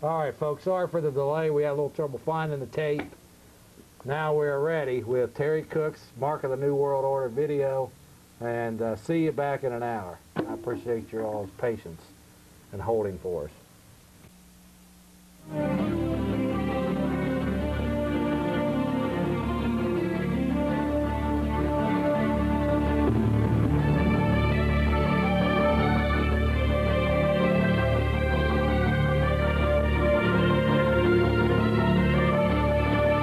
All right, folks, sorry for the delay. We had a little trouble finding the tape. Now we're ready with Terry Cook's Mark of the New World Order video, and see you back in an hour. I appreciate your all's patience and holding for us.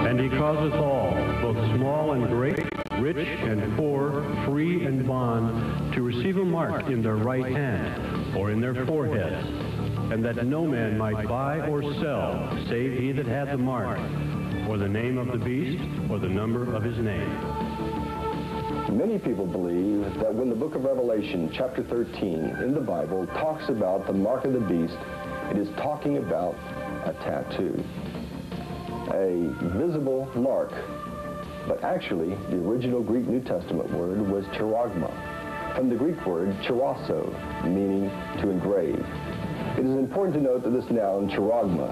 And he causeth all, both small and great, rich and poor, free and bond, to receive a mark in their right hand, or in their foreheads, and that no man might buy or sell, save he that had the mark, or the name of the beast, or the number of his name. Many people believe that when the book of Revelation, chapter 13, in the Bible, talks about the mark of the beast, it is talking about a tattoo, a visible mark. But actually, the original Greek New Testament word was chiragma, from the Greek word chirasso, meaning to engrave. It is important to note that this noun, chiragma,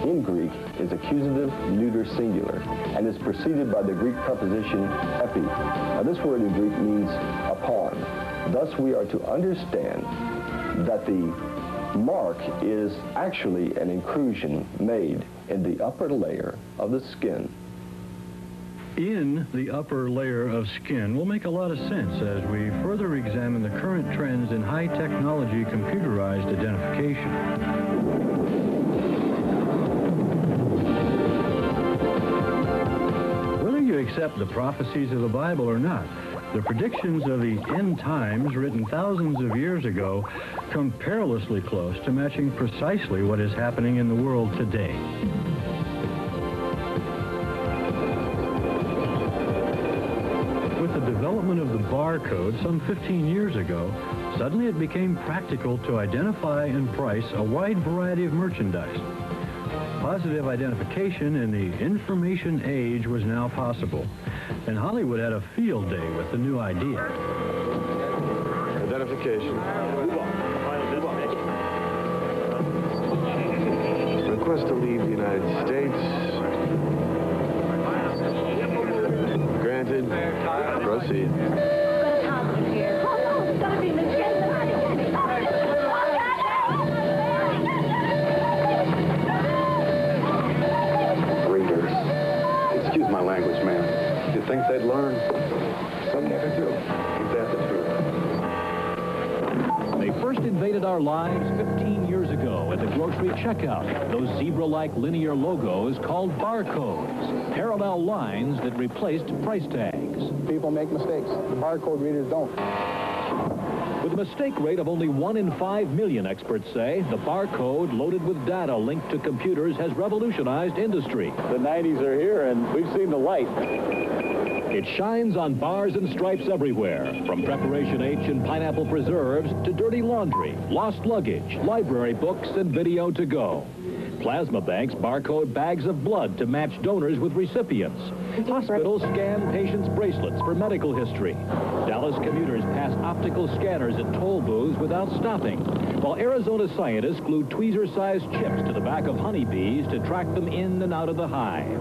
in Greek is accusative neuter singular and is preceded by the Greek preposition epi. Now this word in Greek means upon. Thus we are to understand that the mark is actually an inclusion made in the upper layer of the skin. In the upper layer of skin will make a lot of sense as we further examine the current trends in high-technology computerized identification. Whether you accept the prophecies of the Bible or not, the predictions of the end times written thousands of years ago come perilously close to matching precisely what is happening in the world today. With the development of the barcode some 15 years ago, suddenly it became practical to identify and price a wide variety of merchandise. Positive identification in the information age was now possible, and Hollywood had a field day with the new idea. Identification. Request to leave the United States. Granted. Proceed. Readers. Excuse my language, man. You think they'd learn? Some never do. Ain't that the truth? They first invaded our lives 15 years ago at the grocery checkout. Those zebra-like linear logos called barcodes, parallel lines that replaced price tags. People make mistakes. The barcode readers don't. With a mistake rate of only 1 in 5 million, experts say, the barcode loaded with data linked to computers has revolutionized industry. The 90s are here, and we've seen the light. It shines on bars and stripes everywhere, from Preparation H and pineapple preserves to dirty laundry, lost luggage, library books, and video to go. Plasma banks barcode bags of blood to match donors with recipients. Hospitals scan patients' bracelets for medical history. Dallas commuters pass optical scanners at toll booths without stopping, while Arizona scientists glued tweezer-sized chips to the back of honeybees to track them in and out of the hive.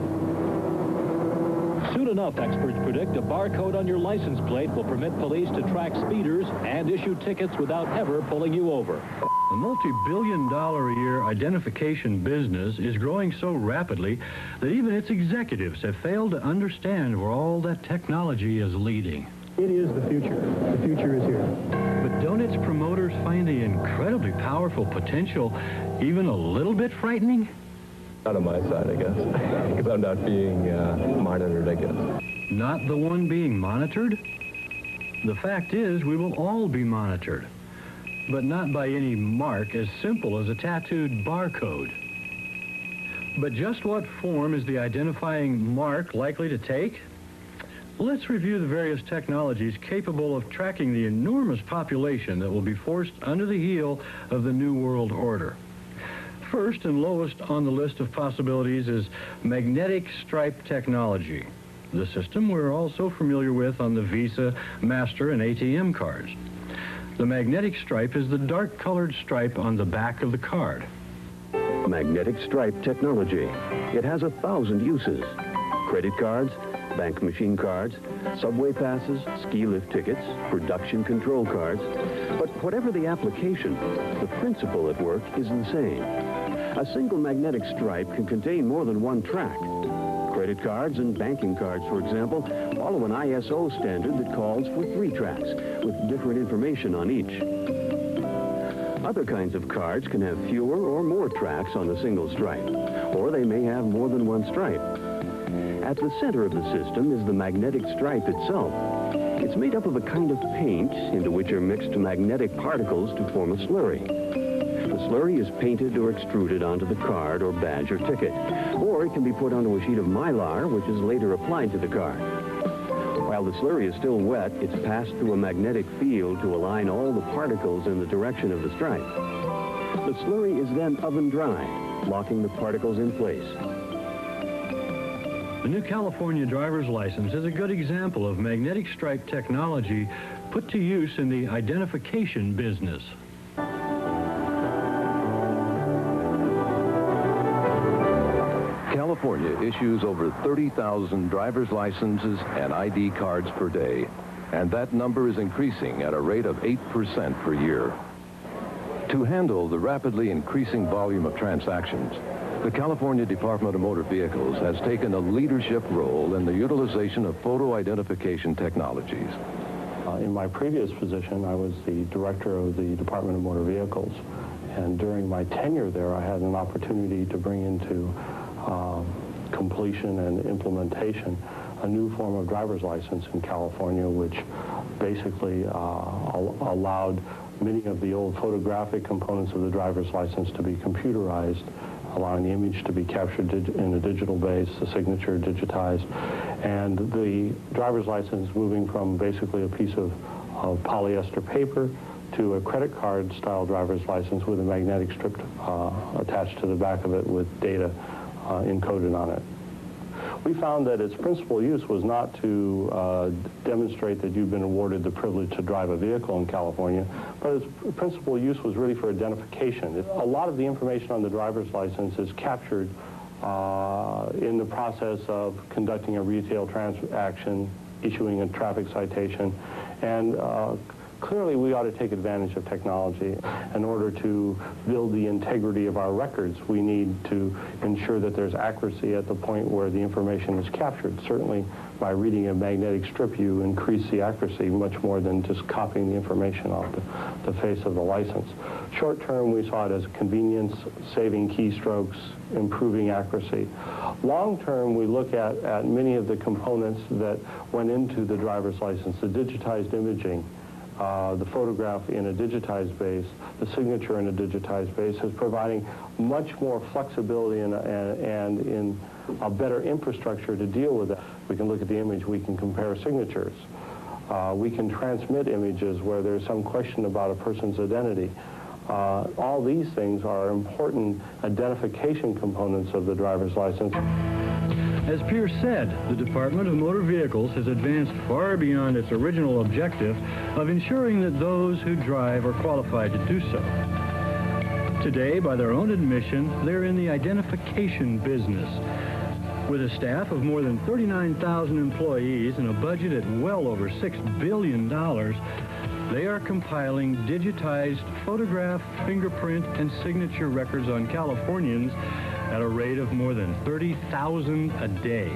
Soon enough, experts predict a barcode on your license plate will permit police to track speeders and issue tickets without ever pulling you over. The multi-billion-dollar-a-year identification business is growing so rapidly that even its executives have failed to understand where all that technology is leading. It is the future. The future is here. But don't its promoters find the incredibly powerful potential even a little bit frightening? Not on my side, I guess, because I'm not being monitored, I guess. Not the one being monitored? The fact is, we will all be monitored, but not by any mark as simple as a tattooed barcode. But just what form is the identifying mark likely to take? Let's review the various technologies capable of tracking the enormous population that will be forced under the heel of the New World Order. First and lowest on the list of possibilities is magnetic stripe technology, the system we're all so familiar with on the Visa, Master, and ATM cards. The magnetic stripe is the dark-colored stripe on the back of the card. magnetic stripe technology. It has 1,000 uses. Credit cards, bank machine cards, subway passes, ski lift tickets, production control cards. But whatever the application, the principle at work is the same. A single magnetic stripe can contain more than one track. Credit cards and banking cards, for example, follow an ISO standard that calls for 3 tracks with different information on each. Other kinds of cards can have fewer or more tracks on a single stripe, or they may have more than one stripe. At the center of the system is the magnetic stripe itself. It's made up of a kind of paint into which are mixed magnetic particles to form a slurry. The slurry is painted or extruded onto the card or badge or ticket, or it can be put onto a sheet of mylar, which is later applied to the card. While the slurry is still wet, it's passed through a magnetic field to align all the particles in the direction of the stripe. The slurry is then oven dried, locking the particles in place. The new California driver's license is a good example of magnetic stripe technology put to use in the identification business. California issues over 30,000 driver's licenses and ID cards per day, and that number is increasing at a rate of 8% per year. To handle the rapidly increasing volume of transactions, the California Department of Motor Vehicles has taken a leadership role in the utilization of photo identification technologies. In my previous position, I was the director of the Department of Motor Vehicles, and during my tenure there, I had an opportunity to bring into completion and implementation a new form of driver's license in California, which basically allowed many of the old photographic components of the driver's license to be computerized, allowing the image to be captured in a digital base, the signature digitized, and the driver's license moving from basically a piece of polyester paper to a credit card style driver's license with a magnetic strip attached to the back of it with data encoded on it. We found that its principal use was not to demonstrate that you've been awarded the privilege to drive a vehicle in California, but its principal use was really for identification. A lot of the information on the driver's license is captured in the process of conducting a retail transaction, issuing a traffic citation, and clearly we ought to take advantage of technology. In order to build the integrity of our records, we need to ensure that there's accuracy at the point where the information is captured. Certainly, by reading a magnetic strip, you increase the accuracy much more than just copying the information off the face of the license. Short term, we saw it as convenience, saving keystrokes, improving accuracy. Long term, we look at many of the components that went into the driver's license, the digitized imaging, the photograph in a digitized base, the signature in a digitized base, is providing much more flexibility and in a better infrastructure to deal with that. We can look at the image, we can compare signatures. We can transmit images where there's some question about a person's identity. All these things are important identification components of the driver's license. As Pierce said, the Department of Motor Vehicles has advanced far beyond its original objective of ensuring that those who drive are qualified to do so. Today, by their own admission, they're in the identification business. With a staff of more than 39,000 employees and a budget at well over $6 billion, they are compiling digitized photograph, fingerprint, and signature records on Californians at a rate of more than 30,000 a day.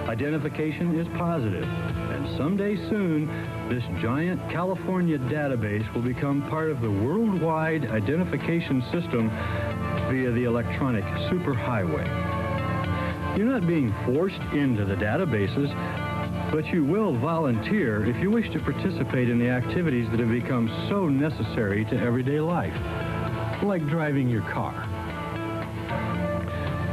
Identification is positive, and someday soon, this giant California database will become part of the worldwide identification system via the electronic superhighway. You're not being forced into the databases, but you will volunteer if you wish to participate in the activities that have become so necessary to everyday life, like driving your car.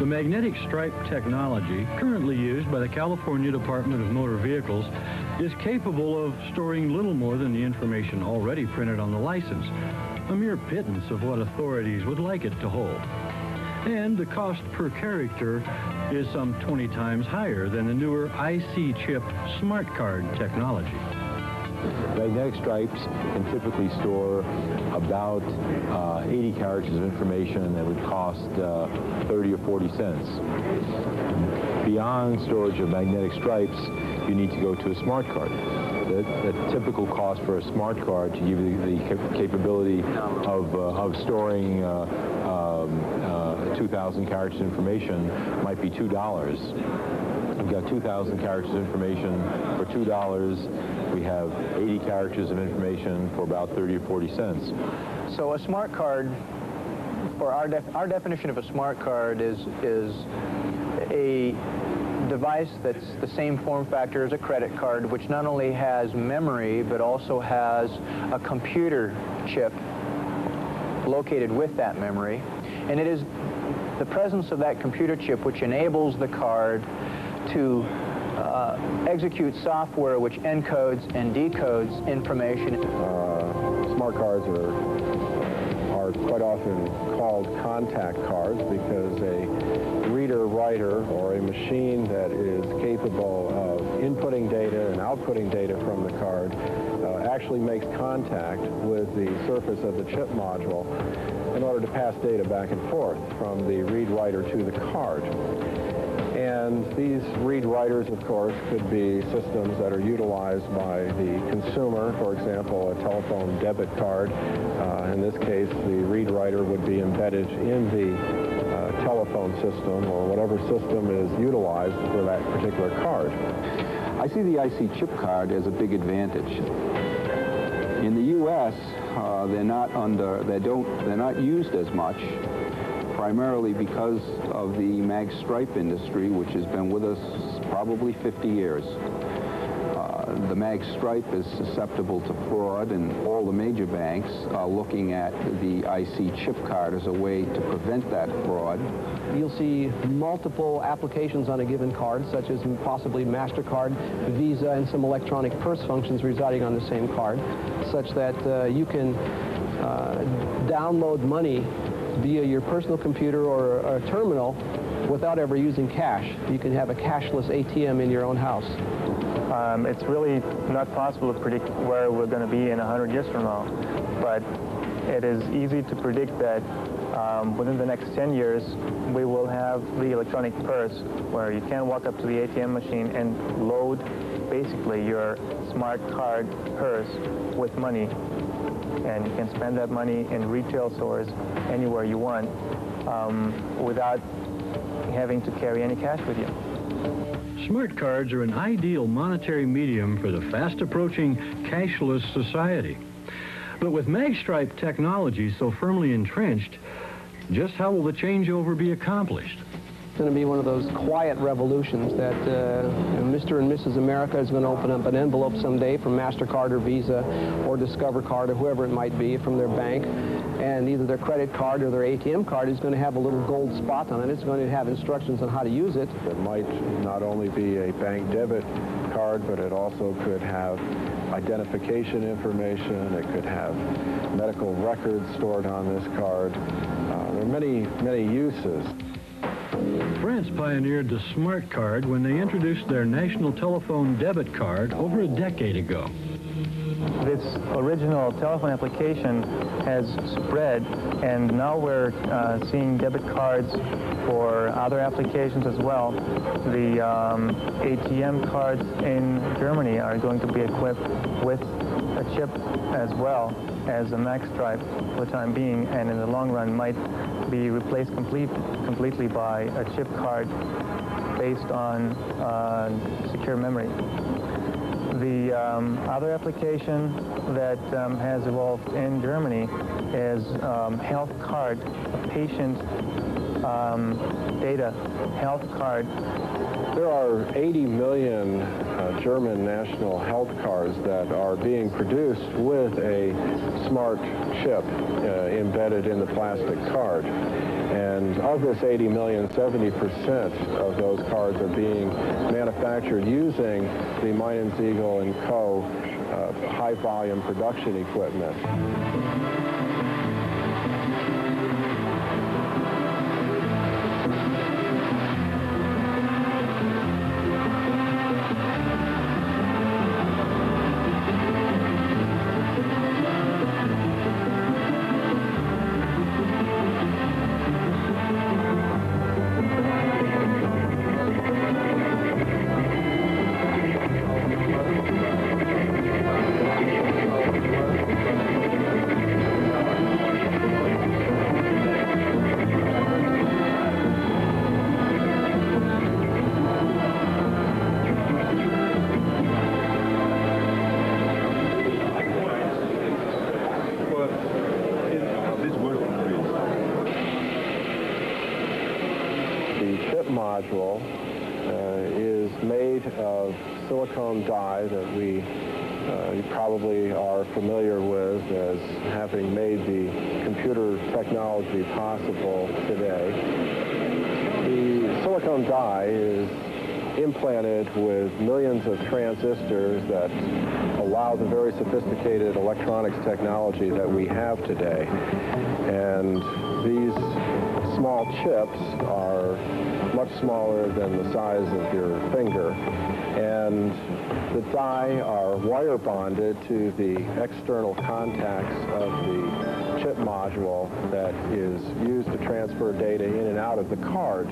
The magnetic stripe technology, currently used by the California Department of Motor Vehicles, is capable of storing little more than the information already printed on the license, a mere pittance of what authorities would like it to hold. And the cost per character is some 20 times higher than the newer IC chip smart card technology. Magnetic stripes can typically store about 80 characters of information that would cost 30 or 40 cents. Beyond storage of magnetic stripes, you need to go to a smart card. The typical cost for a smart card to give you the capability of storing 2,000 characters of information might be $2. We've got 2,000 characters of information for $2. We have 80 characters of information for about 30 or 40 cents. So a smart card, or our definition of a smart card is a device that's the same form factor as a credit card, which not only has memory but also has a computer chip located with that memory. And it is the presence of that computer chip which enables the card to execute software which encodes and decodes information. Smart cards are quite often called contact cards because a reader-writer or a machine that is capable of inputting data and outputting data from the card actually makes contact with the surface of the chip module in order to pass data back and forth from the read-writer to the card. And these read-writers, of course, could be systems that are utilized by the consumer. For example, a telephone debit card. In this case, the read-writer would be embedded in the telephone system or whatever system is utilized for that particular card. I see the IC chip card as a big advantage. In the U.S., they're not used as much, primarily because of the mag stripe industry, which has been with us probably 50 years. The mag stripe is susceptible to fraud, and all the major banks are looking at the IC chip card as a way to prevent that fraud. You'll see multiple applications on a given card, such as possibly MasterCard, Visa, and some electronic purse functions residing on the same card, such that you can download money via your personal computer or a terminal without ever using cash. You can have a cashless ATM in your own house. It's really not possible to predict where we're going to be in 100 years from now, but it is easy to predict that within the next 10 years we will have the electronic purse where you can walk up to the ATM machine and load basically your smart card purse with money, and you can spend that money in retail stores anywhere you want without having to carry any cash with you. Smart cards are an ideal monetary medium for the fast-approaching cashless society. But with magstripe technology so firmly entrenched, just how will the changeover be accomplished? It's going to be one of those quiet revolutions that Mr. and Mrs. America is going to open up an envelope someday from MasterCard or Visa or Discover Card or whoever it might be from their bank, and either their credit card or their ATM card is going to have a little gold spot on it. It's going to have instructions on how to use it. It might not only be a bank debit card, but it also could have identification information. It could have medical records stored on this card. There are many, many uses. France pioneered the smart card when they introduced their national telephone debit card over a decade ago. This original telephone application has spread, and now we're seeing debit cards for other applications as well. The ATM cards in Germany are going to be equipped with a chip as well as a magstripe for the time being, and in the long run might be replaced completely by a chip card based on secure memory. The other application that has evolved in Germany is health card, patient data health card. There are 80 million German national health cards that are being produced with a smart chip embedded in the plastic card. And of this 80 million, 70% of those cards are being manufactured using the Meinenziegel & Co. high-volume production equipment. chip module is made of silicone die that you probably are familiar with as having made the computer technology possible today. The silicone die is implanted with millions of transistors that allow the very sophisticated electronics technology that we have today. And these small chips are much smaller than the size of your finger. And the die are wire bonded to the external contacts of the chip module that is used to transfer data in and out of the card.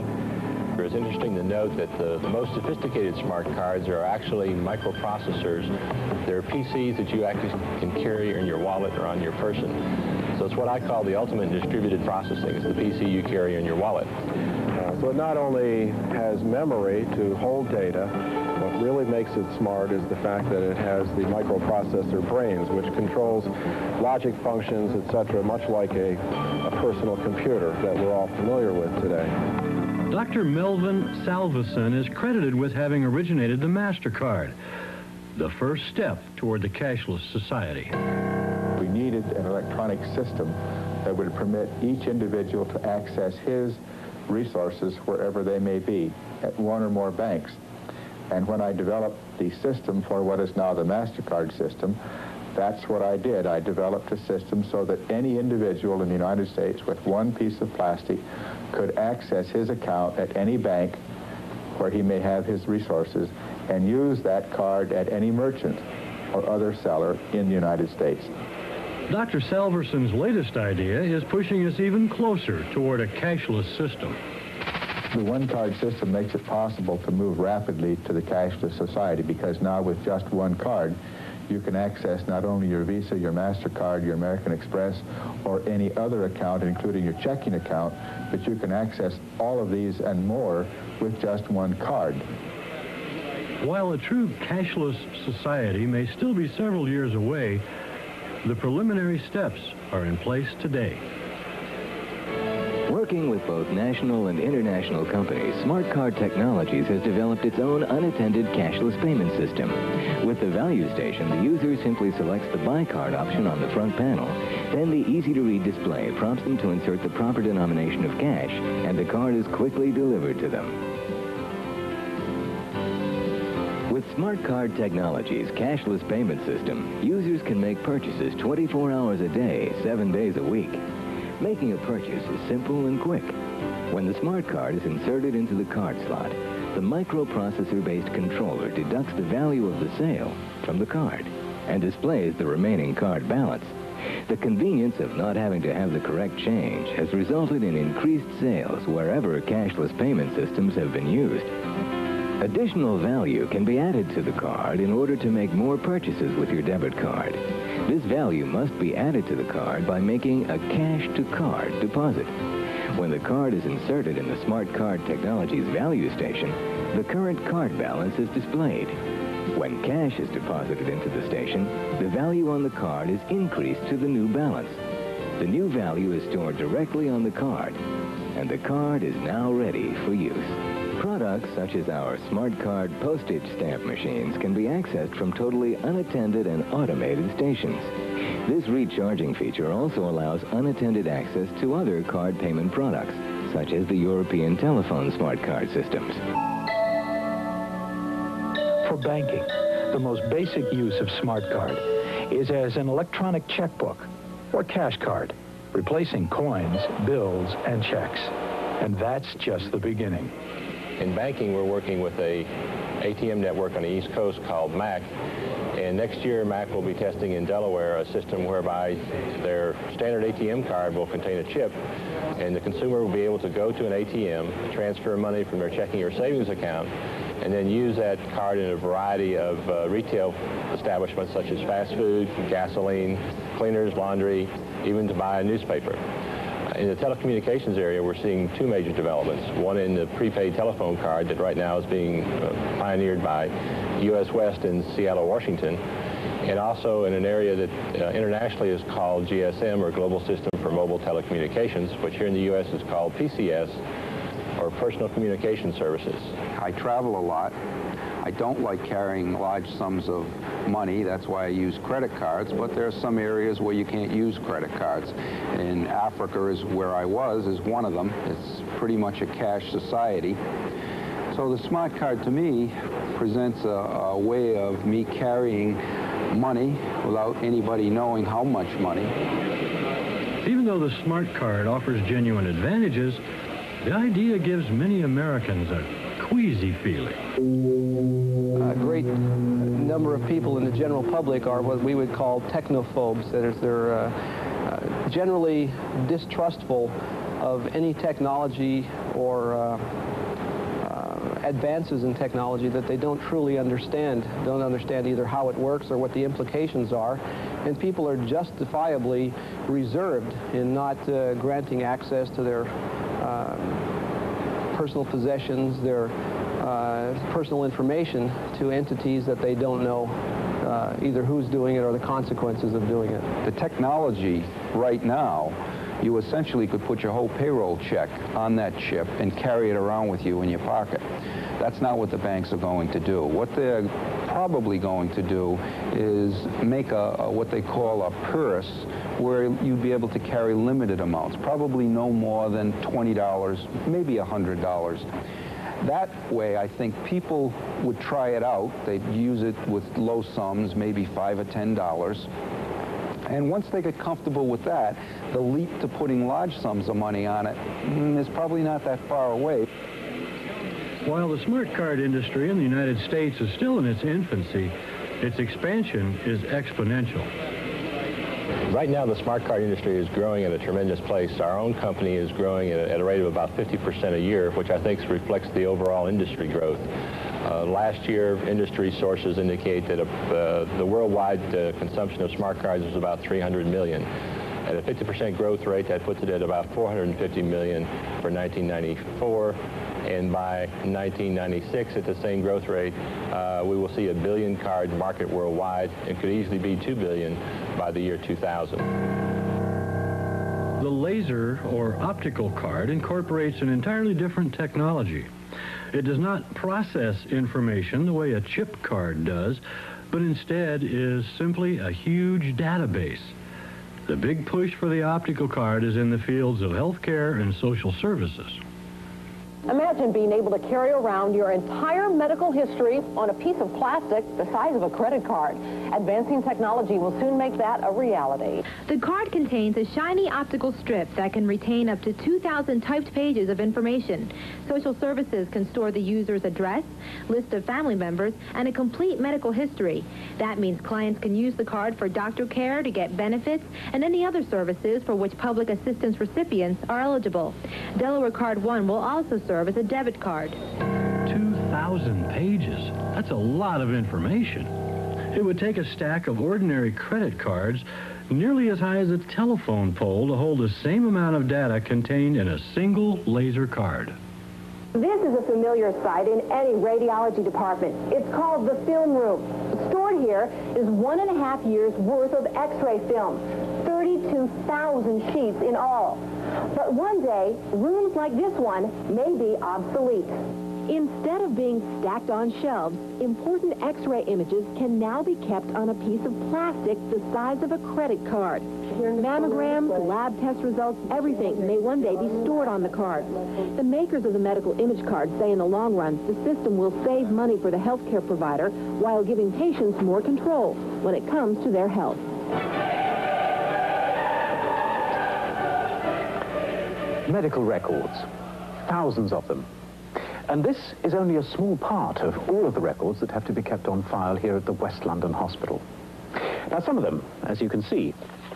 It's interesting to note that the most sophisticated smart cards are actually microprocessors. They're PCs that you actually can carry in your wallet or on your person. So it's what I call the ultimate distributed processing. It's the PC you carry in your wallet. So it not only has memory to hold data, what really makes it smart is the fact that it has the microprocessor brains, which controls logic functions, etc., much like a personal computer that we're all familiar with today. Dr. Melvin Salveson is credited with having originated the MasterCard, the first step toward the cashless society. We needed an electronic system that would permit each individual to access his resources wherever they may be, at one or more banks. And when I developed the system for what is now the MasterCard system, that's what I did. I developed a system so that any individual in the United States with one piece of plastic could access his account at any bank where he may have his resources and use that card at any merchant or other seller in the United States. Dr. Salverson's latest idea is pushing us even closer toward a cashless system. The one-card system makes it possible to move rapidly to the cashless society because now with just one card, you can access not only your Visa, your MasterCard, your American Express, or any other account, including your checking account, but you can access all of these and more with just one card. While a true cashless society may still be several years away, the preliminary steps are in place today. Working with both national and international companies, SmartCard Technologies has developed its own unattended cashless payment system. With the value station, the user simply selects the buy card option on the front panel. Then the easy-to-read display prompts them to insert the proper denomination of cash, and the card is quickly delivered to them. With SmartCard Technologies' cashless payment system, users can make purchases 24 hours a day, 7 days a week. Making a purchase is simple and quick. When the smart card is inserted into the card slot, the microprocessor-based controller deducts the value of the sale from the card and displays the remaining card balance. The convenience of not having to have the correct change has resulted in increased sales wherever cashless payment systems have been used. Additional value can be added to the card in order to make more purchases with your debit card. This value must be added to the card by making a cash-to-card deposit. When the card is inserted in the SmartCard Technologies value station, the current card balance is displayed. When cash is deposited into the station, the value on the card is increased to the new balance. The new value is stored directly on the card, and the card is now ready for use. Products such as our SmartCard postage stamp machines can be accessed from totally unattended and automated stations. This recharging feature also allows unattended access to other card payment products, such as the European telephone smart card systems. For banking, the most basic use of SmartCard is as an electronic checkbook or cash card, replacing coins, bills, and checks. And that's just the beginning. In banking, we're working with a ATM network on the East Coast called MAC. And next year, MAC will be testing in Delaware a system whereby their standard ATM card will contain a chip, and the consumer will be able to go to an ATM, transfer money from their checking or savings account, and then use that card in a variety of retail establishments such as fast food, gasoline, cleaners, laundry, even to buy a newspaper. In the telecommunications area, we're seeing two major developments. One in the prepaid telephone card that right now is being pioneered by US West in Seattle, Washington, and also in an area that internationally is called GSM, or Global System for Mobile Telecommunications, which here in the US is called PCS, or personal communication services? I travel a lot. I don't like carrying large sums of money. That's why I use credit cards, but there are some areas where you can't use credit cards. In Africa, is where I was, is one of them. It's pretty much a cash society. So the smart card to me presents a way of me carrying money without anybody knowing how much money. Even though the smart card offers genuine advantages, the idea gives many Americans a queasy feeling. A great number of people in the general public are what we would call technophobes. That is, they're generally distrustful of any technology or advances in technology that they don't truly understand, don't understand either how it works or what the implications are, and people are justifiably reserved in not granting access to their personal possessions, their personal information to entities that they don't know either who's doing it or the consequences of doing it. The technology right now, you essentially could put your whole payroll check on that chip and carry it around with you in your pocket. That's not what the banks are going to do. What they're probably going to do is make a what they call a purse, where you'd be able to carry limited amounts, probably no more than $20, maybe $100. That way, I think people would try it out. They'd use it with low sums, maybe $5 or $10. And once they get comfortable with that, the leap to putting large sums of money on it is probably not that far away. While the smart card industry in the United States is still in its infancy, its expansion is exponential. Right now, the smart card industry is growing at a tremendous pace. Our own company is growing at a rate of about 50% a year, which I think reflects the overall industry growth. Last year, industry sources indicate that the worldwide consumption of smart cards was about 300 million. At a 50% growth rate, that puts it at about 450 million for 1994. And by 1996, at the same growth rate, we will see a billion card market worldwide. It could easily be 2 billion by the year 2000. The laser or optical card incorporates an entirely different technology. It does not process information the way a chip card does, but instead is simply a huge database. The big push for the optical card is in the fields of healthcare and social services. Imagine being able to carry around your entire medical history on a piece of plastic the size of a credit card. Advancing technology will soon make that a reality. The card contains a shiny optical strip that can retain up to 2,000 typed pages of information. Social services can store the user's address, list of family members, and a complete medical history. That means clients can use the card for doctor care, to get benefits, and any other services for which public assistance recipients are eligible. Delaware Card One will also serve as a debit card. 2,000 pages. That's a lot of information. It would take a stack of ordinary credit cards nearly as high as a telephone pole to hold the same amount of data contained in a single laser card. This is a familiar sight in any radiology department. It's called the film room. Stored here is 1.5 years worth of x-ray film, 32,000 sheets in all. But one day, rooms like this one may be obsolete. Instead of being stacked on shelves, important x-ray images can now be kept on a piece of plastic the size of a credit card. Mammograms, lab test results, everything may one day be stored on the cards. The makers of the medical image cards say in the long run, the system will save money for the healthcare provider while giving patients more control when it comes to their health. Medical records, thousands of them. And this is only a small part of all of the records that have to be kept on file here at the West London Hospital. Now, some of them, as you can see,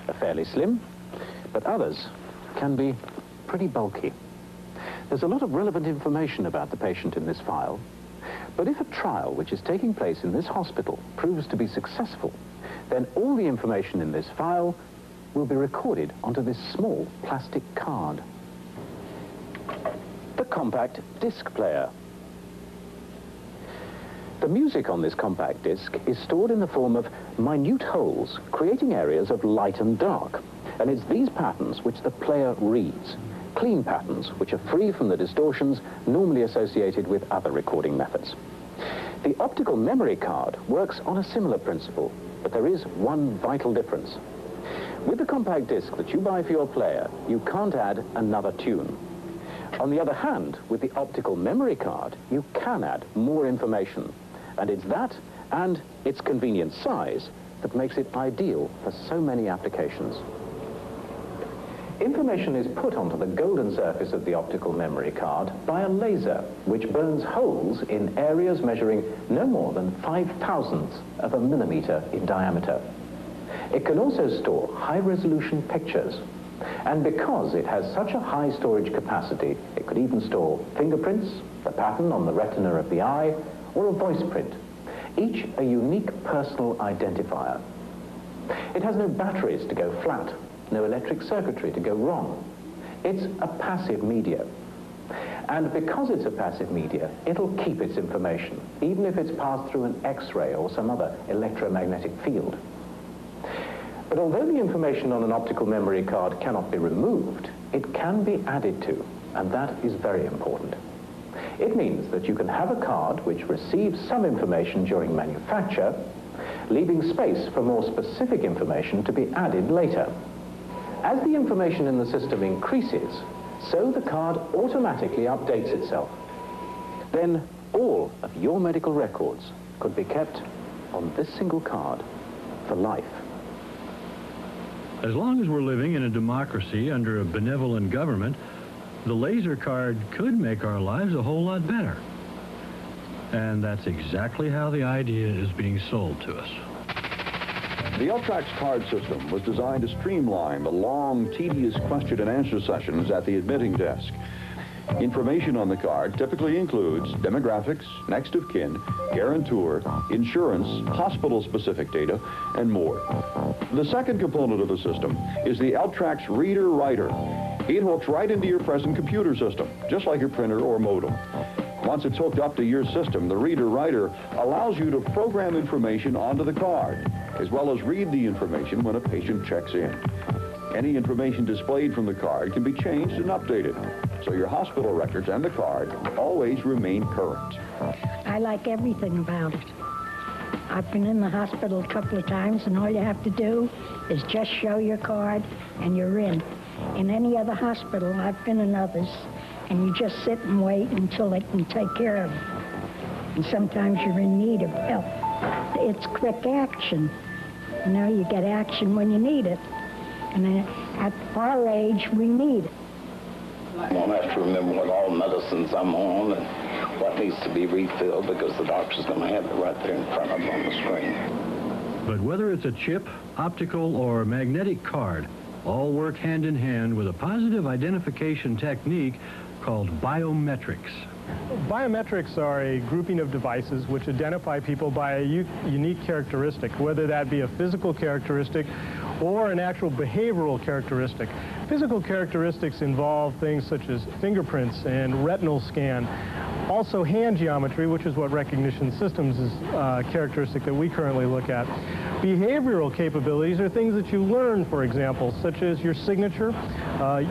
are fairly slim, but others can be pretty bulky. There's a lot of relevant information about the patient in this file, but if a trial which is taking place in this hospital proves to be successful, then all the information in this file will be recorded onto this small plastic card. The compact disc player. The music on this compact disc is stored in the form of minute holes, creating areas of light and dark. And it's these patterns which the player reads. clean patterns which are free from the distortions normally associated with other recording methods. The optical memory card works on a similar principle, but there is one vital difference. With the compact disc that you buy for your player, you can't add another tune. On the other hand, with the optical memory card, you can add more information. And it's that and its convenient size that makes it ideal for so many applications. Information is put onto the golden surface of the optical memory card by a laser, which burns holes in areas measuring no more than 5/1000 of a millimeter in diameter. It can also store high-resolution pictures. And because it has such a high storage capacity, it could even store fingerprints, the pattern on the retina of the eye, or a voice print, each a unique personal identifier. It has no batteries to go flat, no electric circuitry to go wrong. It's a passive media. And because it's a passive media, it'll keep its information, even if it's passed through an X-ray or some other electromagnetic field. But although the information on an optical memory card cannot be removed, it can be added to, and that is very important. It means that you can have a card which receives some information during manufacture, leaving space for more specific information to be added later. As the information in the system increases, so the card automatically updates itself. Then all of your medical records could be kept on this single card for life. As long as we're living in a democracy under a benevolent government, the laser card could make our lives a whole lot better. And that's exactly how the idea is being sold to us. The Eltrax card system was designed to streamline the long, tedious question and answer sessions at the admitting desk. Information on the card typically includes demographics, next of kin, guarantor, insurance, hospital-specific data, and more. The second component of the system is the Eltrax Reader-Writer. It hooks right into your present computer system, just like your printer or modem. Once it's hooked up to your system, the Reader-Writer allows you to program information onto the card, as well as read the information when a patient checks in. Any information displayed from the card can be changed and updated, so your hospital records and the card always remain current. I like everything about it. I've been in the hospital a couple of times, and all you have to do is just show your card, and you're in. In any other hospital, I've been in others, and you just sit and wait until they can take care of you. And sometimes you're in need of help. It's quick action. You know, you get action when you need it. And at our age, we need it. One has to remember what all medicines I'm on and what needs to be refilled, because the doctor's going to have it right there in front of them on the screen. But whether it's a chip, optical, or magnetic card, all work hand in hand with a positive identification technique called biometrics. Biometrics are a grouping of devices which identify people by a unique characteristic, whether that be a physical characteristic or an actual behavioral characteristic. Physical characteristics involve things such as fingerprints and retinal scan, also hand geometry, which is what Recognition Systems is a characteristic that we currently look at. Behavioral capabilities are things that you learn, for example, such as your signature.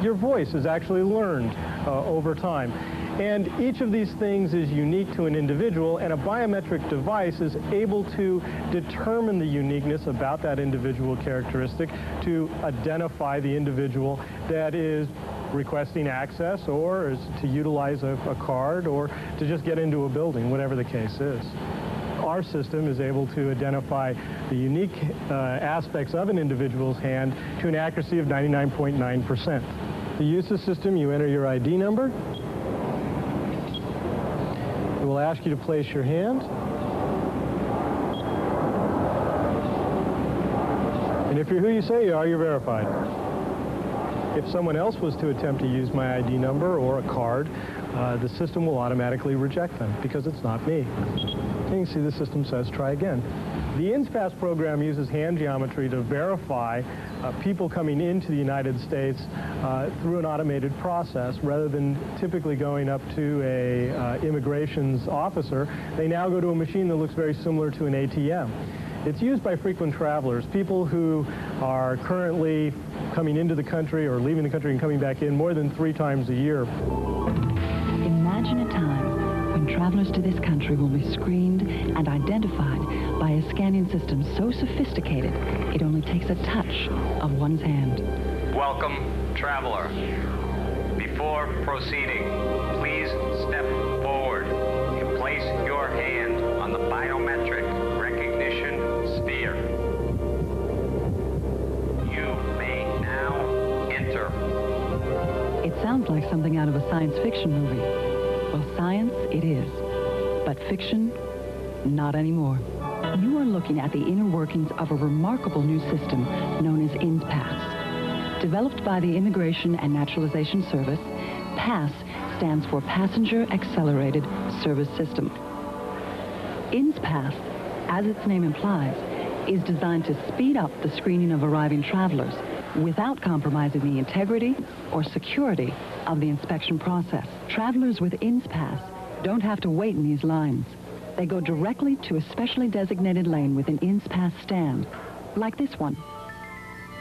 Your voice is actually learned over time. And each of these things is unique to an individual, and a biometric device is able to determine the uniqueness about that individual characteristic to identify the individual that is requesting access, or is to utilize a card, or to just get into a building, whatever the case is. Our system is able to identify the unique aspects of an individual's hand to an accuracy of 99.9%. To use the system, you enter your ID number. It will ask you to place your hand. And if you're who you say you are, you're verified. If someone else was to attempt to use my ID number or a card, the system will automatically reject them because it's not me. And you can see the system says, try again. The INSPAS program uses hand geometry to verify people coming into the United States through an automated process. Rather than typically going up to a immigrations officer, they now go to a machine that looks very similar to an ATM. It's used by frequent travelers, people who are currently coming into the country or leaving the country and coming back in more than 3 times a year. Imagine a time when travelers to this country will be screened and identified by a scanning system so sophisticated it only takes a touch of one's hand. Welcome, traveler. Before proceeding, please step forward and place your hand on the biometric recognition sphere. You may now enter. It sounds like something out of a science fiction movie. Well, science it is, but fiction, not anymore. You are looking at the inner workings of a remarkable new system known as INSPASS. Developed by the Immigration and Naturalization Service, PASS stands for Passenger Accelerated Service System. INSPASS, as its name implies, is designed to speed up the screening of arriving travelers without compromising the integrity or security of the inspection process. Travelers with INSPASS don't have to wait in these lines. They go directly to a specially designated lane with an INSPASS stand, like this one.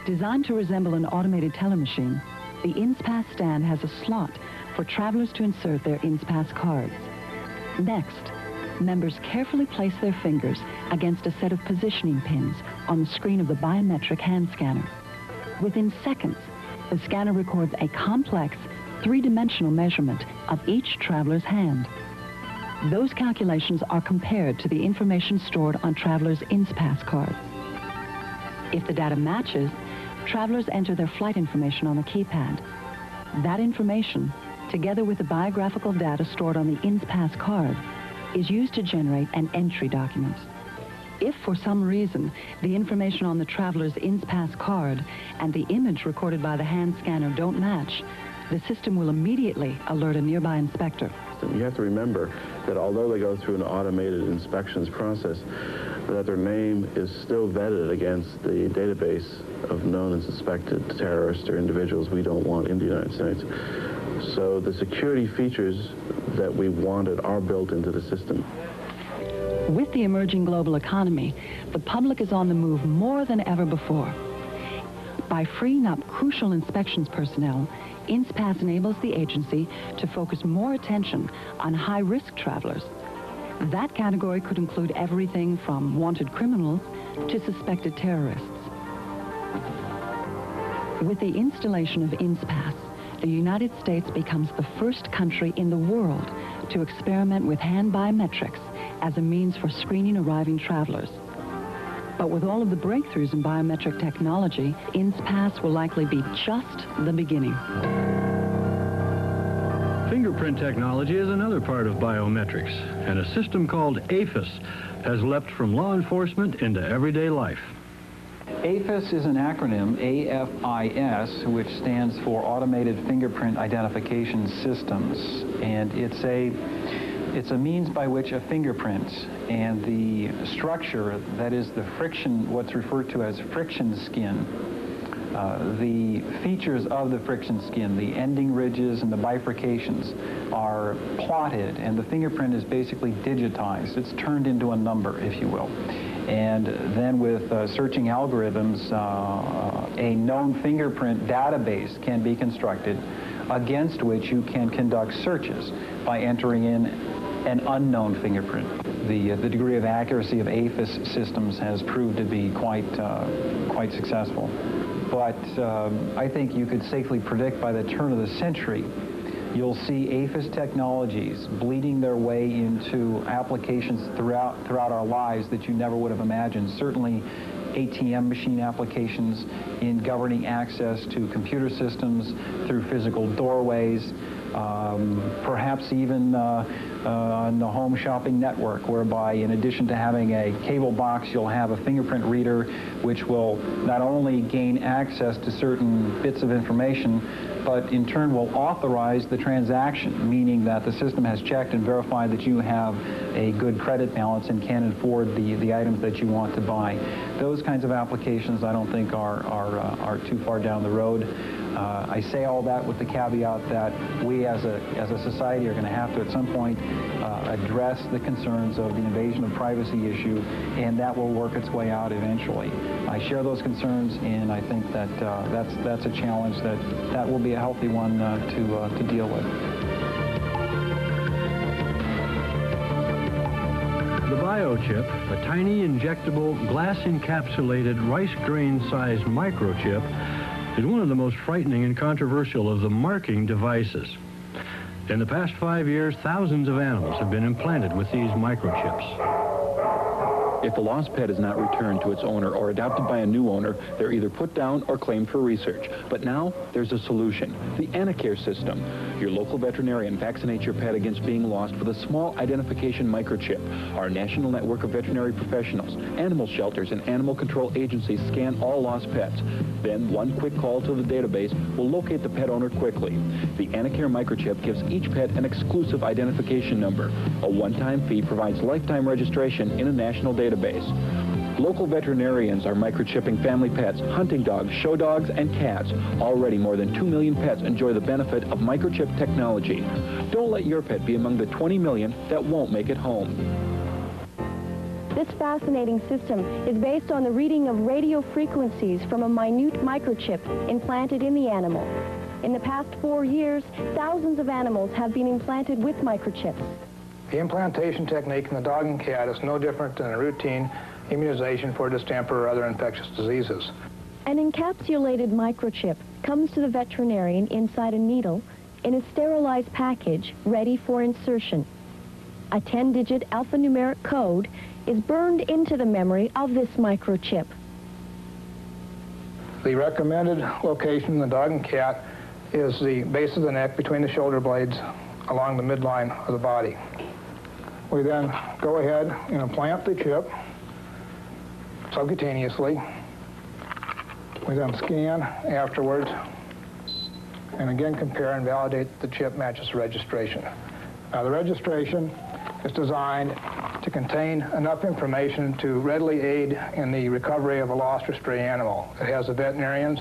Designed to resemble an automated telemachine, the INSPASS stand has a slot for travelers to insert their INSPASS cards. Next, members carefully place their fingers against a set of positioning pins on the screen of the biometric hand scanner. Within seconds, the scanner records a complex, 3-dimensional measurement of each traveler's hand. Those calculations are compared to the information stored on travelers' INSPASS cards. If the data matches, travelers enter their flight information on the keypad. That information, together with the biographical data stored on the INSPASS card, is used to generate an entry document. If for some reason the information on the traveler's INSPASS card and the image recorded by the hand scanner don't match, the system will immediately alert a nearby inspector. You have to remember that although they go through an automated inspections process, that their name is still vetted against the database of known and suspected terrorists or individuals we don't want in the United States. So the security features that we wanted are built into the system. With the emerging global economy, the public is on the move more than ever before. By freeing up crucial inspections personnel, INSPASS enables the agency to focus more attention on high-risk travelers. That category could include everything from wanted criminals to suspected terrorists. With the installation of INSPASS, the United States becomes the first country in the world to experiment with hand biometrics as a means for screening arriving travelers. But with all of the breakthroughs in biometric technology, INSPASS will likely be just the beginning. Fingerprint technology is another part of biometrics, and a system called AFIS has leapt from law enforcement into everyday life. AFIS is an acronym, AFIS, which stands for Automated Fingerprint Identification Systems, and it's a means by which a fingerprint and the structure, that is the friction, what's referred to as friction skin, the features of the friction skin, the ending ridges and the bifurcations are plotted, and the fingerprint is basically digitized. It's turned into a number, if you will. And then with searching algorithms, a known fingerprint database can be constructed against which you can conduct searches by entering in an unknown fingerprint. The degree of accuracy of AFIS systems has proved to be quite successful. But I think you could safely predict by the turn of the century, you'll see AFIS technologies bleeding their way into applications throughout our lives that you never would have imagined. Certainly ATM machine applications in governing access to computer systems through physical doorways, perhaps even on the home shopping network, whereby in addition to having a cable box, you'll have a fingerprint reader which will not only gain access to certain bits of information, but in turn will authorize the transaction, meaning that the system has checked and verified that you have a good credit balance and can afford the items that you want to buy. Those kinds of applications I don't think are too far down the road. I say all that with the caveat that we as a society are going to have to at some point address the concerns of the invasion of privacy issue, and that will work its way out eventually. I share those concerns, and I think that that's a challenge that will be a healthy one to deal with. The biochip, a tiny injectable glass-encapsulated rice grain-sized microchip, is one of the most frightening and controversial of the marking devices. In the past 5 years, thousands of animals have been implanted with these microchips. If the lost pet is not returned to its owner or adopted by a new owner, they're either put down or claimed for research. But now, there's a solution. The Anacare system. Your local veterinarian vaccinates your pet against being lost with a small identification microchip. Our national network of veterinary professionals, animal shelters, and animal control agencies scan all lost pets. Then, one quick call to the database will locate the pet owner quickly. The Anacare microchip gives each pet an exclusive identification number. A one-time fee provides lifetime registration in a national database. Local veterinarians are microchipping family pets, hunting dogs, show dogs, and cats. Already more than 2 million pets enjoy the benefit of microchip technology. Don't let your pet be among the 20 million that won't make it home. This fascinating system is based on the reading of radio frequencies from a minute microchip implanted in the animal. In the past 4 years, thousands of animals have been implanted with microchips. The implantation technique in the dog and cat is no different than a routine immunization for distemper or other infectious diseases. An encapsulated microchip comes to the veterinarian inside a needle in a sterilized package ready for insertion. A 10-digit alphanumeric code is burned into the memory of this microchip. The recommended location in the dog and cat is the base of the neck between the shoulder blades along the midline of the body. We then go ahead and implant the chip subcutaneously. We then scan afterwards and again compare and validate that the chip matches the registration. Now, the registration is designed to contain enough information to readily aid in the recovery of a lost or stray animal. It has the veterinarian's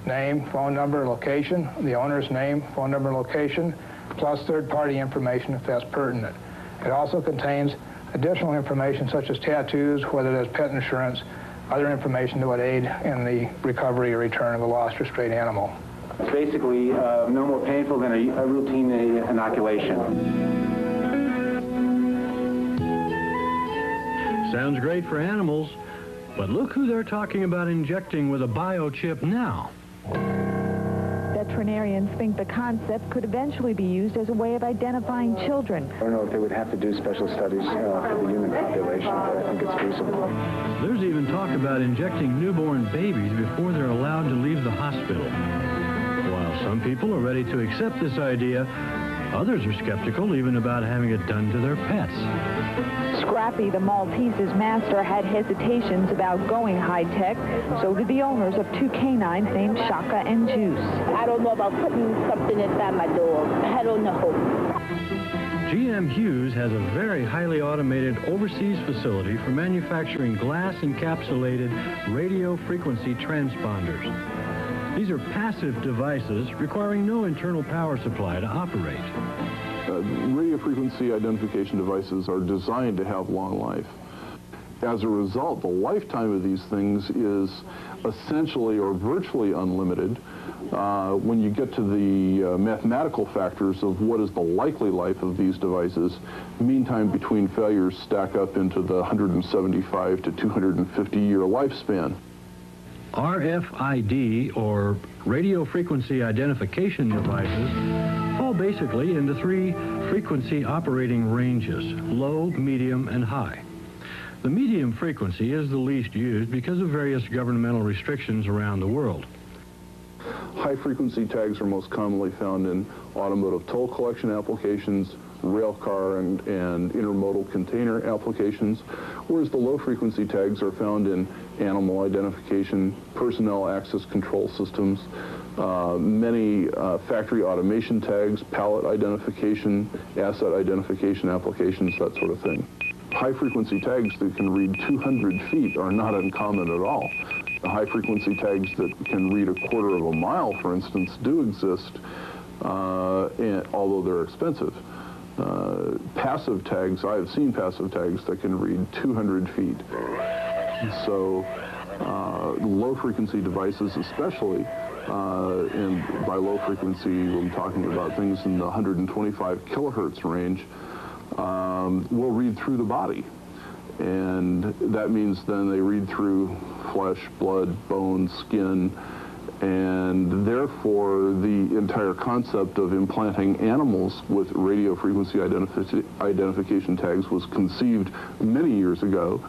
name, phone number, location, the owner's name, phone number, location, plus third-party information if that's pertinent. It also contains additional information such as tattoos, whether there's pet insurance, other information that would aid in the recovery or return of a lost or strayed animal. It's basically no more painful than a routine inoculation. Sounds great for animals, but look who they're talking about injecting with a biochip now. Veterinarians think the concept could eventually be used as a way of identifying children. I don't know if they would have to do special studies for the human population, but I think it's feasible. There's even talk about injecting newborn babies before they're allowed to leave the hospital. While some people are ready to accept this idea, others are skeptical even about having it done to their pets. Scrappy, the Maltese's master, had hesitations about going high-tech. So did the owners of 2 canines named Shaka and Juice. I don't know about putting something inside my dog. I don't know. GM Hughes has a very highly automated overseas facility for manufacturing glass-encapsulated radio frequency transponders. These are passive devices requiring no internal power supply to operate. Radio frequency identification devices are designed to have long life. As a result, the lifetime of these things is essentially or virtually unlimited. When you get to the mathematical factors of what is the likely life of these devices, mean time between failures stack up into the 175 to 250 year lifespan. RFID, or radio frequency identification devices, fall basically into 3 frequency operating ranges: low, medium, and high. The medium frequency is the least used because of various governmental restrictions around the world. High-frequency tags are most commonly found in automotive toll collection applications, rail car and intermodal container applications, whereas the low-frequency tags are found in animal identification, personnel access control systems, many factory automation tags, pallet identification, asset identification applications, that sort of thing. High-frequency tags that can read 200 feet are not uncommon at all. high-frequency tags that can read 1/4 of a mile, for instance, do exist, although they're expensive. Passive tags, I have seen passive tags that can read 200 feet. So low-frequency devices especially, and by low frequency I'm talking about things in the 125 kilohertz range, will read through the body. And that means then they read through flesh, blood, bone, skin, and therefore the entire concept of implanting animals with radio frequency identification tags was conceived many years ago.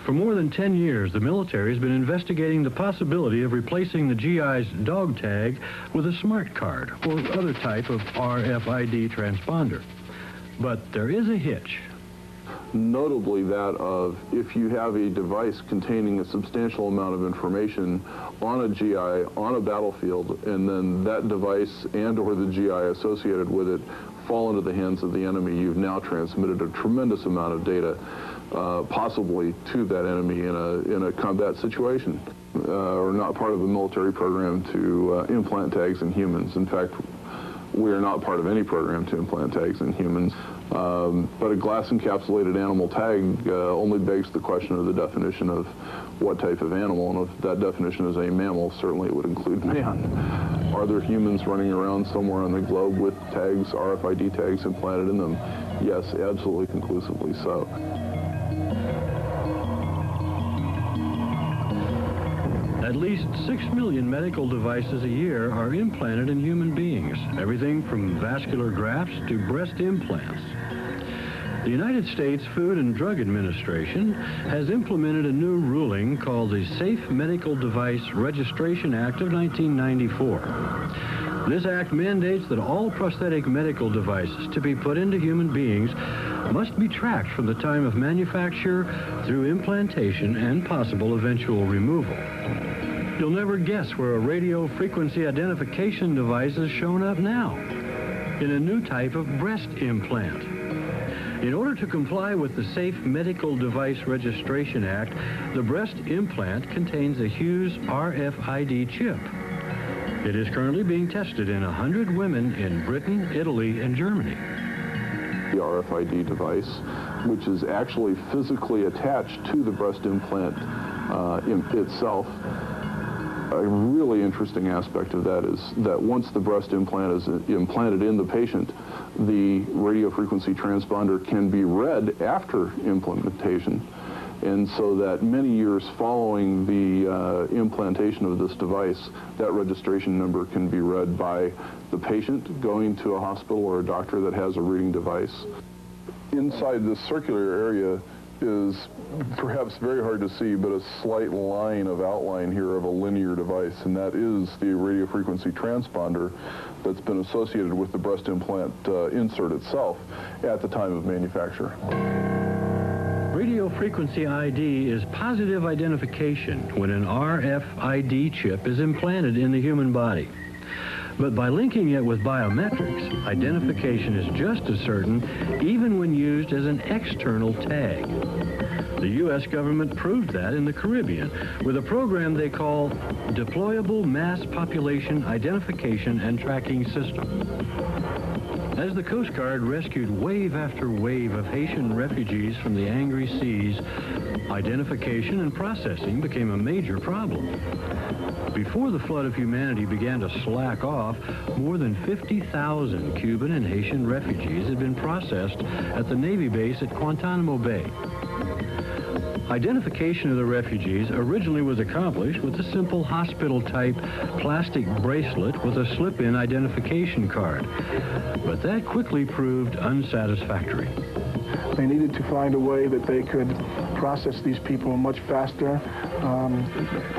For more than 10 years, the military has been investigating the possibility of replacing the GI's dog tag with a smart card or other type of RFID transponder. But there is a hitch. Notably that of if you have a device containing a substantial amount of information on a GI, on a battlefield, and then that device and or the GI associated with it fall into the hands of the enemy, you've now transmitted a tremendous amount of data, possibly to that enemy in a combat situation. We're not part of a military program to implant tags in humans. In fact, we are not part of any program to implant tags in humans. But a glass-encapsulated animal tag only begs the question of the definition of what type of animal, and if that definition is a mammal, certainly it would include man. Are there humans running around somewhere on the globe with tags, RFID tags implanted in them? Yes, absolutely conclusively so. At least 6 million medical devices a year are implanted in human beings, everything from vascular grafts to breast implants. The United States Food and Drug Administration has implemented a new ruling called the Safe Medical Device Registration Act of 1994. This act mandates that all prosthetic medical devices to be put into human beings must be tracked from the time of manufacture through implantation and possible eventual removal. You'll never guess where a radio frequency identification device is shown up now, in a new type of breast implant. In order to comply with the Safe Medical Device Registration Act, the breast implant contains a Hughes RFID chip. It is currently being tested in 100 women in Britain, Italy, and Germany. The RFID device, which is actually physically attached to the breast implant itself. A really interesting aspect of that is that once the breast implant is implanted in the patient, the radio frequency transponder can be read after implantation, and so that many years following the implantation of this device, that registration number can be read by the patient going to a hospital or a doctor that has a reading device. Inside this circular area is perhaps very hard to see, but a slight line of outline here of a linear device, and that is the radio frequency transponder that's been associated with the breast implant insert itself at the time of manufacture. Radio frequency ID is positive identification when an RFID chip is implanted in the human body. But by linking it with biometrics, identification is just as certain even when used as an external tag. The U.S. government proved that in the Caribbean with a program they call Deployable Mass Population Identification and Tracking System. As the Coast Guard rescued wave after wave of Haitian refugees from the angry seas, identification and processing became a major problem. Before the flood of humanity began to slack off, more than 50,000 Cuban and Haitian refugees had been processed at the Navy base at Guantanamo Bay. Identification of the refugees originally was accomplished with a simple hospital-type plastic bracelet with a slip-in identification card, but that quickly proved unsatisfactory. They needed to find a way that they could process these people much faster,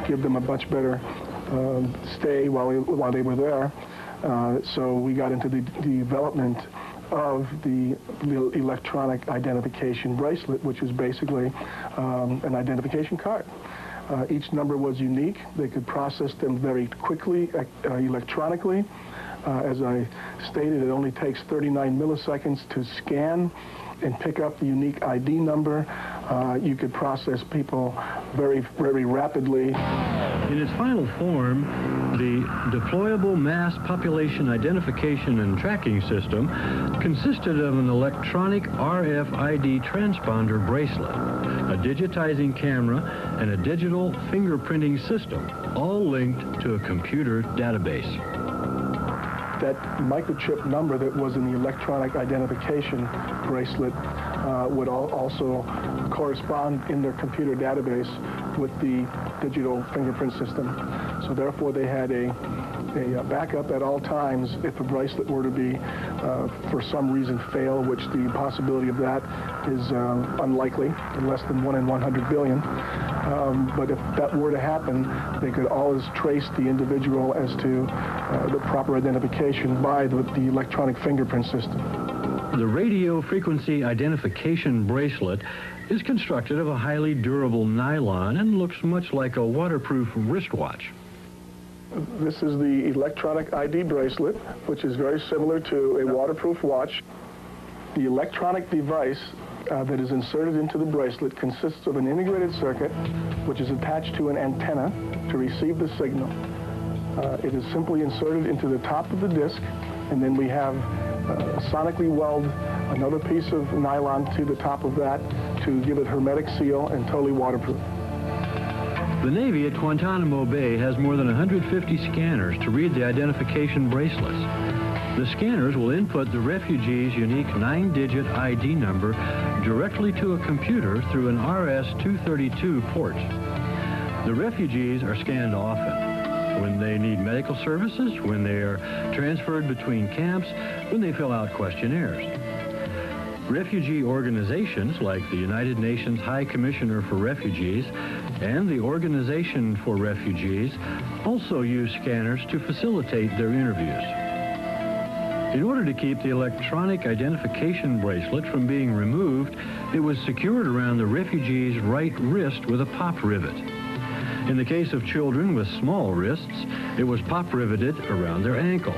give them a much better stay while they were there. So we got into the development of the electronic identification bracelet, which is basically an identification card. Each number was unique. They could process them very quickly electronically. As I stated, it only takes 39 milliseconds to scan and pick up the unique ID number. You could process people very, very rapidly. In its final form, the Deployable Mass Population Identification and Tracking System consisted of an electronic RFID transponder bracelet, a digitizing camera, and a digital fingerprinting system, all linked to a computer database. That microchip number that was in the electronic identification bracelet would also correspond in their computer database with the digital fingerprint system. So therefore they had a backup at all times if a bracelet were to be, for some reason, fail, which the possibility of that is unlikely, less than 1 in 100 billion. But if that were to happen, they could always trace the individual as to the proper identification by the electronic fingerprint system. The radio frequency identification bracelet is constructed of a highly durable nylon and looks much like a waterproof wristwatch. This is the electronic ID bracelet, which is very similar to a waterproof watch. The electronic device that is inserted into the bracelet consists of an integrated circuit, which is attached to an antenna to receive the signal. It is simply inserted into the top of the disc, and then we have sonically weld another piece of nylon to the top of that to give it hermetic seal and totally waterproof. The Navy at Guantanamo Bay has more than 150 scanners to read the identification bracelets. The scanners will input the refugee's unique 9-digit ID number directly to a computer through an RS-232 port. The refugees are scanned often. When they need medical services, when they are transferred between camps, when they fill out questionnaires. Refugee organizations like the United Nations High Commissioner for Refugees and the Organization for Refugees also use scanners to facilitate their interviews. In order to keep the electronic identification bracelet from being removed, it was secured around the refugee's right wrist with a pop rivet. In the case of children with small wrists, it was pop riveted around their ankle.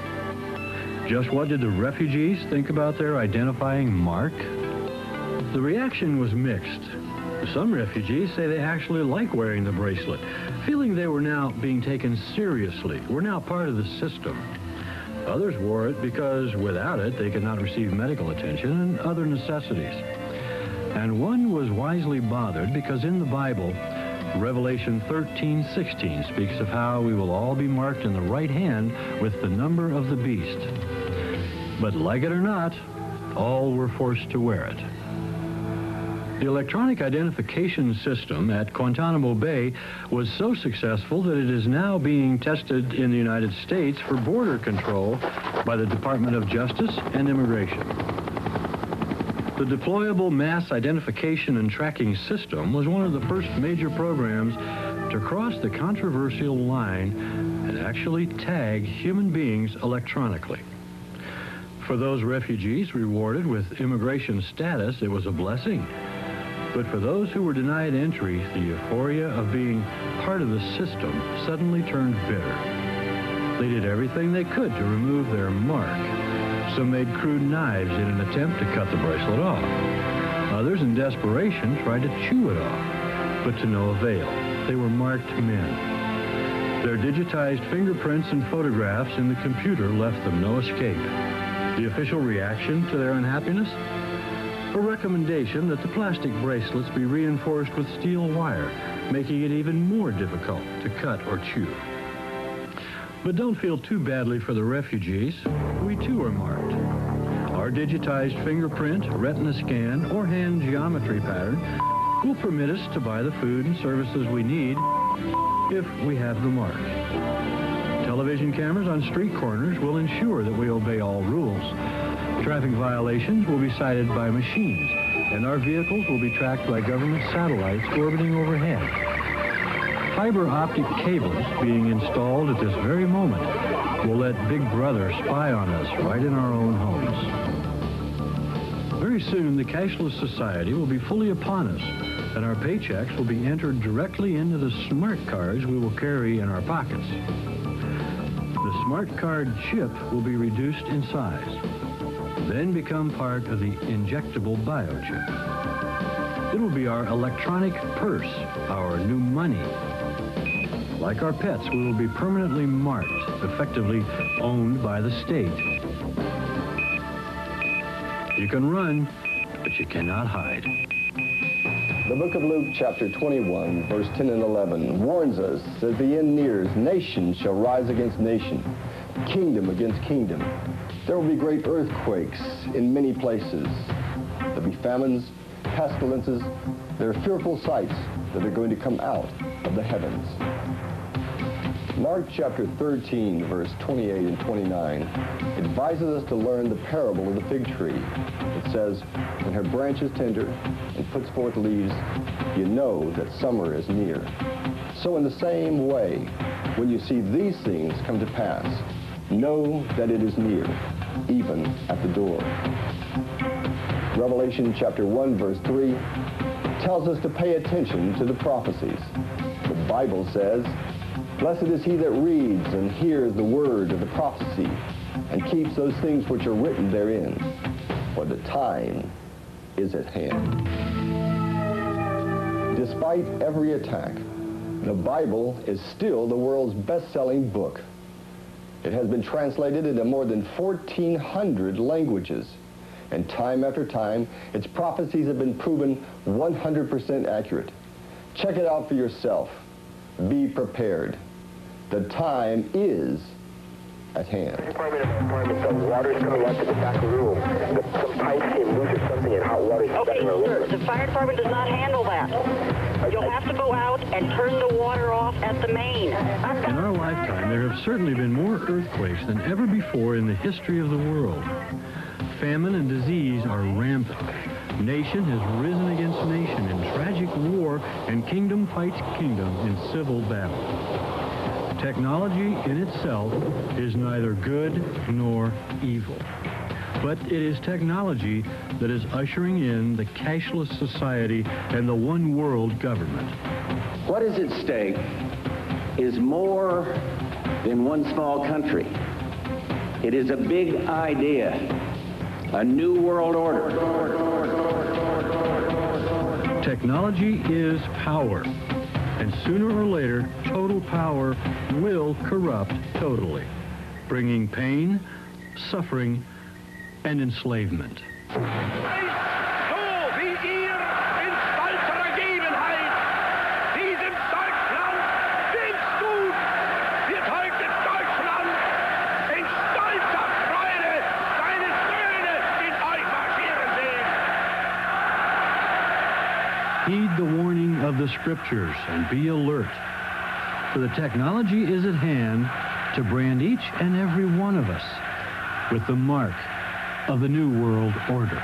Just what did the refugees think about their identifying mark? The reaction was mixed. Some refugees say they actually like wearing the bracelet, feeling they were now being taken seriously, were now part of the system. Others wore it because without it they could not receive medical attention and other necessities. And one was wisely bothered because in the Bible, Revelation 13:16 speaks of how we will all be marked in the right hand with the number of the beast. But like it or not, all were forced to wear it. The electronic identification system at Guantanamo Bay was so successful that it is now being tested in the United States for border control by the Department of Justice and Immigration. The Deployable Mass Identification and Tracking System was one of the first major programs to cross the controversial line and actually tag human beings electronically. For those refugees rewarded with immigration status, it was a blessing. But for those who were denied entry, the euphoria of being part of the system suddenly turned bitter. They did everything they could to remove their mark. Some made crude knives in an attempt to cut the bracelet off. Others, in desperation, tried to chew it off, but to no avail. They were marked men. Their digitized fingerprints and photographs in the computer left them no escape. The official reaction to their unhappiness? A recommendation that the plastic bracelets be reinforced with steel wire, making it even more difficult to cut or chew. But don't feel too badly for the refugees. We too are marked. Our digitized fingerprint, retina scan, or hand geometry pattern will permit us to buy the food and services we need if we have the mark. Television cameras on street corners will ensure that we obey all rules. Traffic violations will be cited by machines, and our vehicles will be tracked by government satellites orbiting overhead. Fiber optic cables being installed at this very moment will let Big Brother spy on us right in our own homes. Very soon, the cashless society will be fully upon us, and our paychecks will be entered directly into the smart cards we will carry in our pockets. The The smart card chip will be reduced in size, then become part of the injectable biochip. It will be our electronic purse, our new money. Like our pets, we will be permanently marked, effectively owned by the state. You can run, but you cannot hide. The book of Luke, chapter 21, verse 10 and 11, warns us, as the end nears, nation shall rise against nation, kingdom against kingdom. There will be great earthquakes in many places. There'll be famines, pestilences. There are fearful sights that are going to come out of the heavens. Mark chapter 13, verse 28 and 29, advises us to learn the parable of the fig tree. It says, when her branch is tender and puts forth leaves, you know that summer is near. So in the same way, when you see these things come to pass, know that it is near, even at the door. Revelation chapter 1, verse 3, tells us to pay attention to the prophecies. The Bible says, blessed is he that reads and hears the word of the prophecy and keeps those things which are written therein, for the time is at hand. Despite every attack, the Bible is still the world's best-selling book. It has been translated into more than 1,400 languages, and time after time, its prophecies have been proven 100% accurate. Check it out for yourself. Be prepared. The time is at hand. The water's coming out to the back room. Some pipes came loose or something, and hot water. Okay, sir, the fire department does not handle that. You'll have to go out and turn the water off at the main. In our lifetime, there have certainly been more earthquakes than ever before in the history of the world. Famine and disease are rampant. Nation has risen against nation in tragic war, and kingdom fights kingdom in civil battle. Technology in itself is neither good nor evil. But it is technology that is ushering in the cashless society and the one world government. What is at stake is more than one small country. It is a big idea, a new world order. Technology is power. And sooner or later, total power will corrupt totally, bringing pain, suffering, and enslavement. Heed the warning of the scriptures and be alert, for the technology is at hand to brand each and every one of us with the mark of the New World Order.